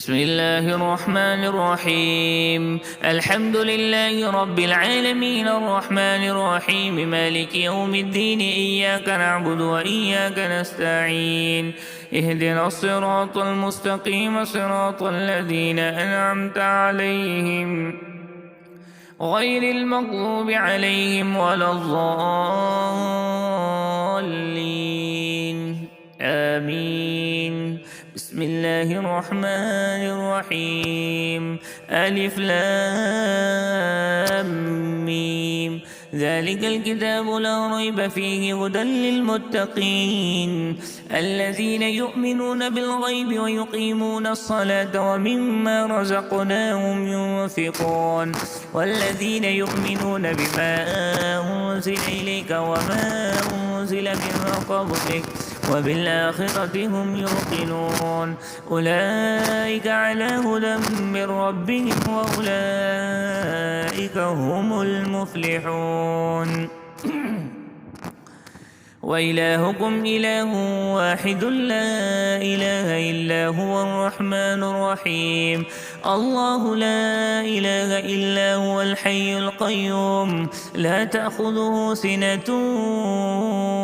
بسم الله الرحمن الرحيم. الحمد لله رب العالمين الرحمن الرحيم مالك يوم الدين. إياك نعبد وإياك نستعين. اهدنا الصراط المستقيم صراط الذين أنعمت عليهم غير المغضوب عليهم ولا الضالين. آمين. بسم الله الرحمن الرحيم. ألف لام ميم. ذلك الكتاب لا ريب فيه هدى للمتقين الذين يؤمنون بالغيب ويقيمون الصلاة ومما رزقناهم ينفقون والذين يؤمنون بما أنزل إليك وما أنزل من قبلك وبالآخرة هم يوقنون. أولئك على هدى من ربهم وأولئك هم المفلحون. وإلهكم إله واحد لا إله إلا هو الرحمن الرحيم. الله لا إله إلا هو الحي القيوم لا تأخذه سنة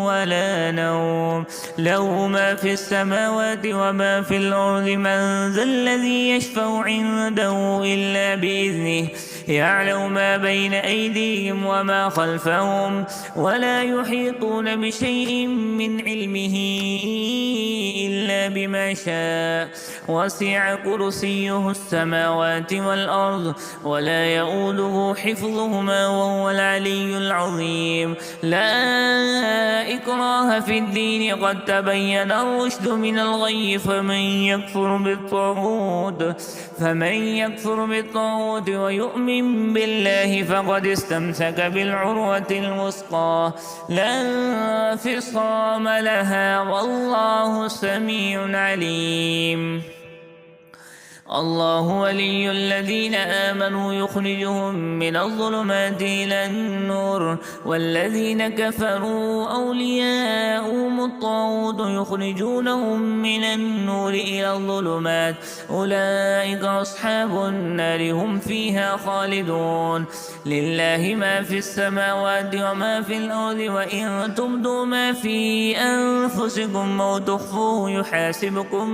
ولا نوم له ما في السماوات وما في الأرض. من ذا الذي يشفع عنده إلا بإذنه يعلم ما بين أيديهم وما خلفهم ولا يحيطون بشيء من علمه إلا بما شاء. وسع كرسيه السماوات والأرض ولا يؤوده حفظهما وهو العلي العظيم. لا إكراه في الدين قد تبين الرشد من الغي. فمن يكفر بالطاغوت ويؤمن بالله فقد استمسك بالعروة الوثقى لا انفصام لها والله سميع عليم. الله ولي الذين آمنوا يخرجهم من الظلمات إلى النور والذين كفروا أولياؤهم الطاغوت يخرجونهم من النور إلى الظلمات أولئك أصحاب النار هم فيها خالدون. لله ما في السماوات وما في الأرض وإن تبدوا ما في أنفسكم أو تخفوه يحاسبكم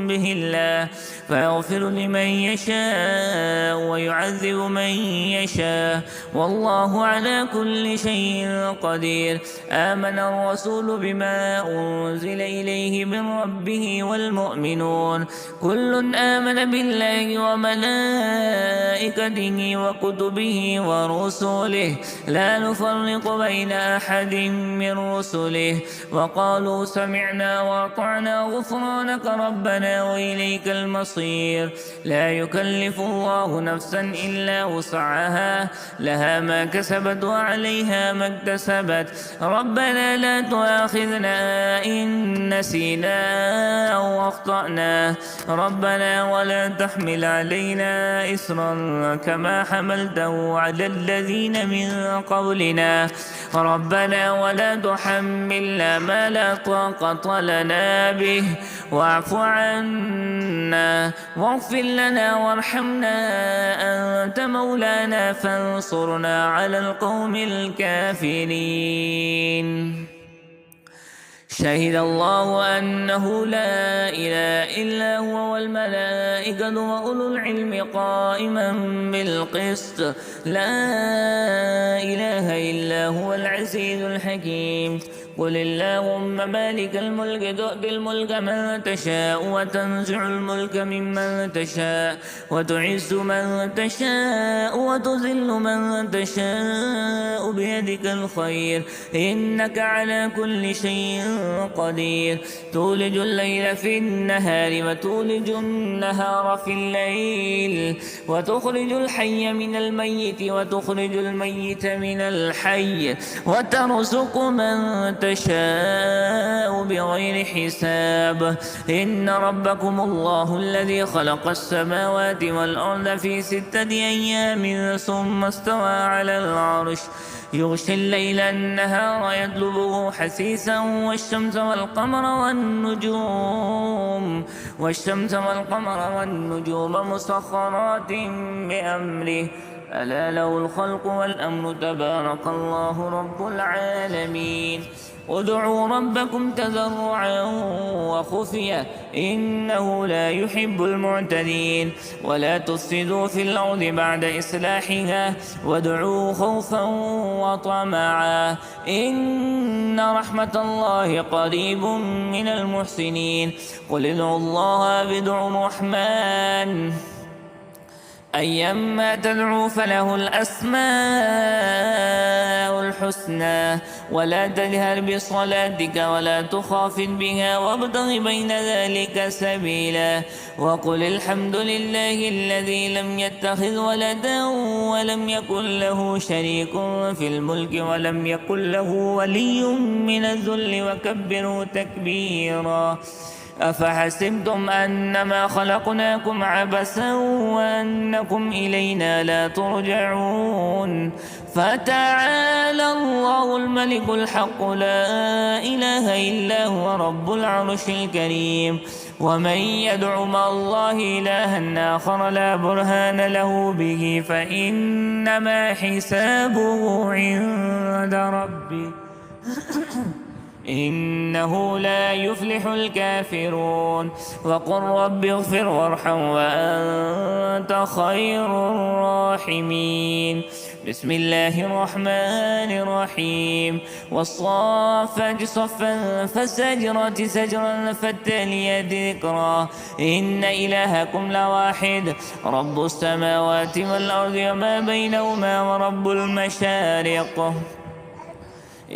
به الله فيغفر لمن يشاء ويعذب من يشاء والله على كل شيء قدير. آمن الرسول بما أنزل إليه من ربه والمؤمنون كل آمن بالله وملائكته وكتبه ورسله لا نفرق بين أحد من رسله وقالوا سمعنا وأطعنا غفرانك ربنا وإليك المصير. لا يكلف الله نفسا إلا وسعها لها ما كسبت وعليها ما اكتسبت. ربنا لا تؤاخذنا إن نسينا أو أخطأنا ربنا ولا تحمل علينا إصرا كما حملته على الذين من قبلنا ربنا ولا تحملنا ما لا طاقة لنا به واعف عنا واغفر لنا وارحمنا أنت مولانا فانصرنا على القوم الكافرين. شهد الله أنه لا إله إلا هو والملائكة وأولو العلم قائما بالقسط لا إله إلا هو العزيز الحكيم. قل اللهم مالك الملك تؤتي الملك من تشاء وتنزع الملك ممن تشاء وتعز من تشاء وتذل من تشاء بيدك الخير إنك على كل شيء قدير. تولج الليل في النهار وتولج النهار في الليل وتخرج الحي من الميت وتخرج الميت من الحي وترزق من تشاء بغير حساب. إن ربكم الله الذي خلق السماوات والأرض في 6 أيام ثم استوى على العرش يغشي الليل النهار يطلبه حثيثا والشمس والقمر والنجوم مسخرات بأمره ألا له الخلق والأمر تبارك الله رب العالمين. ادعوا ربكم تضرعا وخفيا إنه لا يحب المعتدين. ولا تفسدوا في الأرض بعد إصلاحها وادعوه خوفا وطمعا إن رحمة الله قريب من المحسنين. قل ادعوا الله بدعوا الرحمن أيما تدعوا فله الأسماء الحسنى ولا تجهر بصلاتك ولا تخافت بها وابتغ بين ذلك سبيلا. وقل الحمد لله الذي لم يتخذ ولدا ولم يكن له شريك في الملك ولم يكن له ولي من الذل وكبره تكبيرا. أفحسبتم أنما خلقناكم عبثا وأنكم إلينا لا ترجعون. فتعالى الله الملك الحق لا إله إلا هو رب العرش الكريم. ومن يدع مع الله إلها آخر لا برهان له به فإنما حسابه عند ربه إنه لا يفلح الكافرون. وقل رب اغفر وارحم وأنت خير الراحمين. بسم الله الرحمن الرحيم. والصافات صفا فالزاجرات زجرا فالتاليات ذكرا إن إلهكم لواحد رب السماوات والأرض وما بينهما ورب المشارق.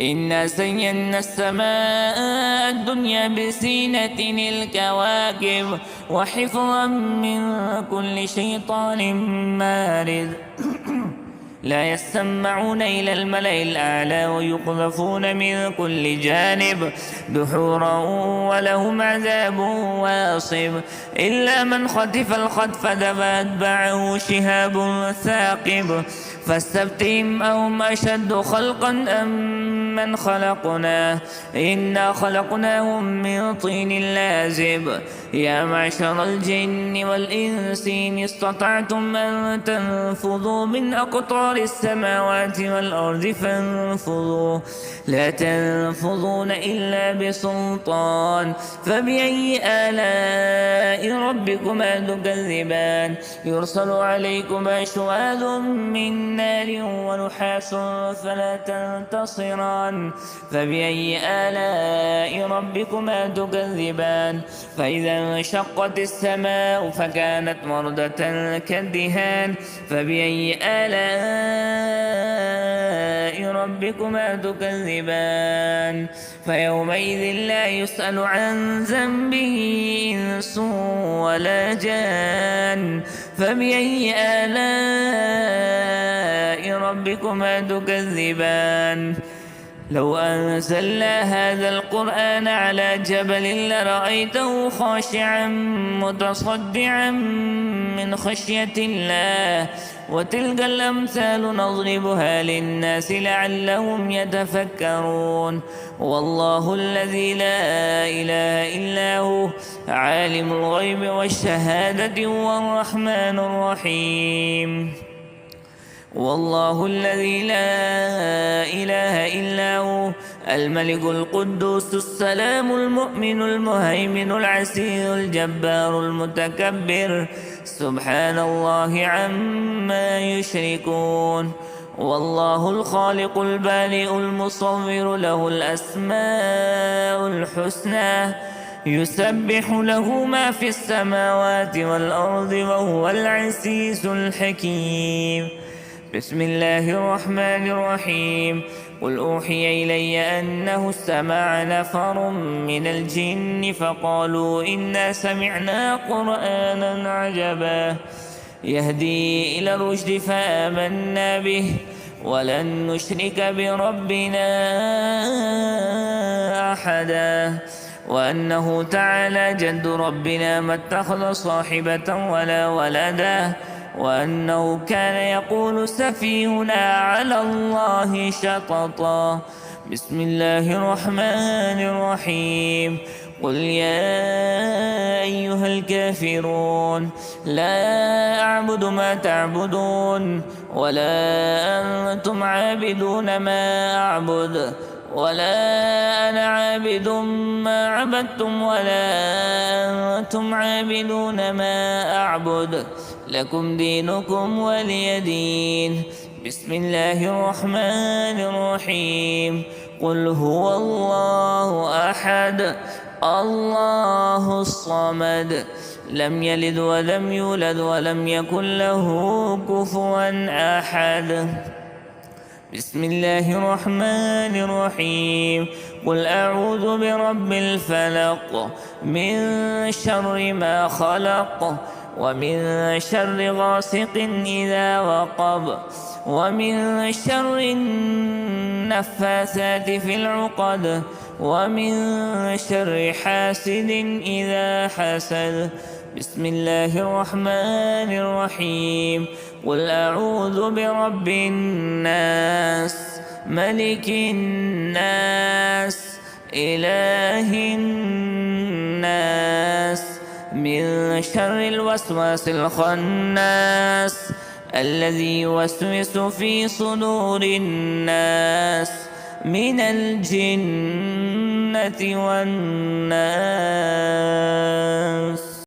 إنا زينا السماء الدنيا بزينة الكواكب وحفظا من كل شيطان مارد. لا يسمعون إلى الملأ الأعلى ويقذفون من كل جانب دحورا ولهم عذاب واصب إلا من خطف الخطفة فأتبعه شهاب ثاقب. فاستفتهم أهم أشد خلقا أم من خلقنا إنا خلقناهم من طين لازب. يا معشر الجن والإنس إن استطعتم أن تنفذوا من أقطار السماوات والأرض فانفذوا لا تنفذون إلا بسلطان. فبأي آلاء ربكما تكذبان يرسل عليكما شواذ من نار ونحاس فلا تنتصران. فبأي آلاء ربكما تكذبان فإذا انشقت السماء فكانت وردة كالدهان. فبأي آلاء ربكما تكذبان فيومئذ لا يسأل عن ذنبه إنس ولا جان. فبأي آلاء ربكما تكذبان لو أنزلنا هذا القرآن على جبل لرأيته خاشعا متصدعا من خشية الله. وتلك الأمثال نضربها للناس لعلهم يتفكرون. والله الذي لا إله إلا هو عالم الغيب والشهادة هو الرحمن الرحيم. والله الذي لا إله إلا هو الملك القدوس السلام المؤمن المهيمن العزيز الجبار المتكبر سبحان الله عما يشركون. والله الخالق البارئ المصور له الأسماء الحسنى يسبح له ما في السماوات والأرض وهو العزيز الحكيم. بسم الله الرحمن الرحيم. قل أوحي إلي أنه استمع نفر من الجن فقالوا إنا سمعنا قرآنا عجبا يهدي إلى الرشد فآمنا به ولن نشرك بربنا أحدا وأنه تعالى جد ربنا ما اتخذ صاحبة ولا ولدا وأنه كان يقول سفيهنا على الله شططا. بسم الله الرحمن الرحيم. قل يا أيها الكافرون لا أعبد ما تعبدون ولا أنتم عابدون ما أعبد ولا أنا عابد ما عبدتم ولا أنتم عابدون ما أعبد لكم دينكم ولي دين. بسم الله الرحمن الرحيم. قل هو الله أحد الله الصمد لم يلد ولم يولد ولم يكن له كفوا أحد. بسم الله الرحمن الرحيم. قل أعوذ برب الفلق من شر ما خلق ومن شر غاسق إذا وقب ومن شر النفاثات في العقد ومن شر حاسد إذا حسد. بسم الله الرحمن الرحيم. قل أعوذ برب الناس ملك الناس إله الناس من شر الوسواس الخناس الذي يوسوس في صدور الناس من الجنة والناس.